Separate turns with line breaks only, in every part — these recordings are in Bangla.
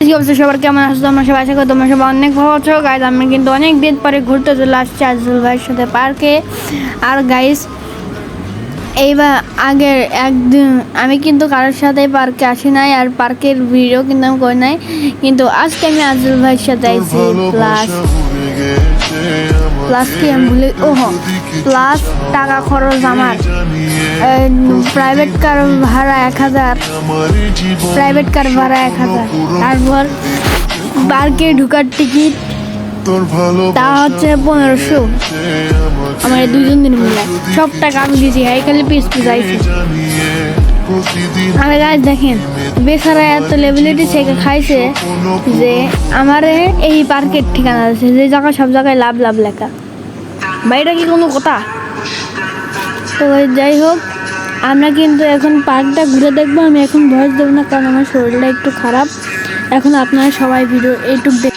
কি অবস্থা সবার, কেমন আছো তোমরা সবাই? আশা করি তোমরা সবাই অনেক ভালো আছো। গাইজ আমি কিন্তু অনেক দিন পরে ঘুরতে চলে আসছি আজল ভাইয়ের সাথে পার্কে। আর গাইজ এইবার আগের একদিন আমি কিন্তু কারোর সাথে পার্কে আসি নাই, আর পার্কের ভিডিও কিন্তু আমি করি নাই, কিন্তু আজকে আমি আজল ভাইয়ের সাথে আইছি। প্লাস কি আমি ভুলে প্লাস টাকা খরচ আমার প্রাইভেট কার ভাড়া 1000, প্রাইভেট কার ভাড়া 1000, তারপর পার্কে ঢুকার টিকিট তা হচ্ছে 1500। আমার দুজন দিন মিলে সব টাকা আমি দিয়েছি, হাই খালি পিস পিস আইছি। আর গাছ দেখেন বেচারা এত লেবিলিটি শেখে খাইছে যে আমার এই পার্কের ঠিকানা আছে, যে জায়গায় সব জায়গায় লাভ লাভ লেখা। বাইরে কি কোনো কথা? তো যাই হোক, আমরা কিন্তু এখন পার্কটা ঘুরে দেখবো। আমি এখন ভয়েস দেবো না, কারণ আমার শরীরটা একটু খারাপ। এখন আপনারা সবাই ভিডিও এইটুক দেখ।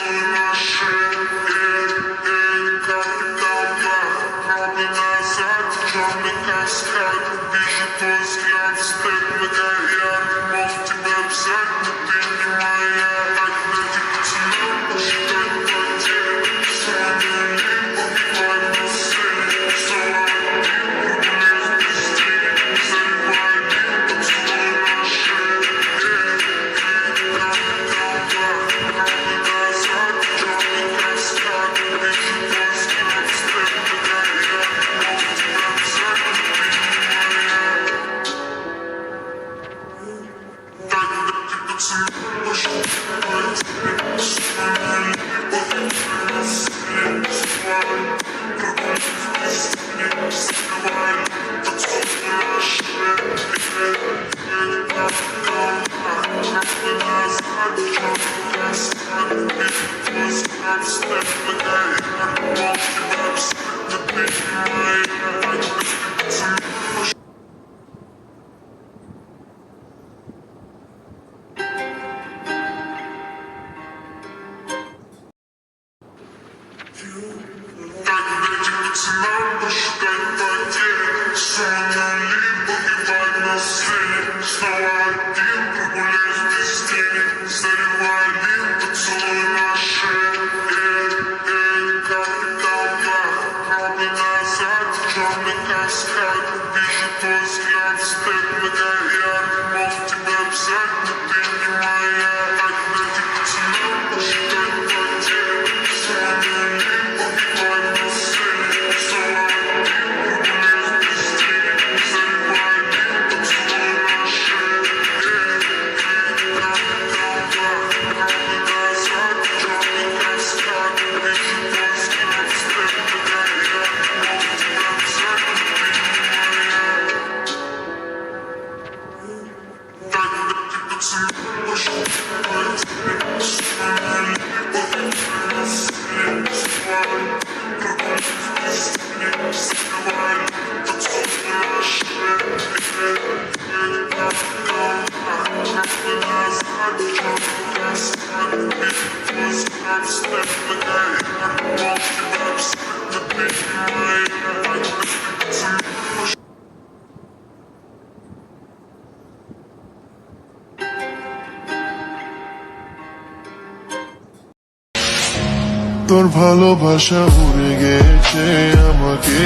তোর ভালোবাসা উড়ে গেছে আমাকে,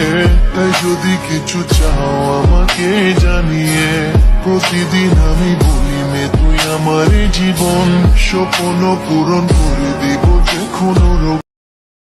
তাই যদি কিছু চাও আমাকে জানিয়ে। প্রতিদিন আমি বলি মে তুই আমার জীবন, স্বপ্ন পূরণ করে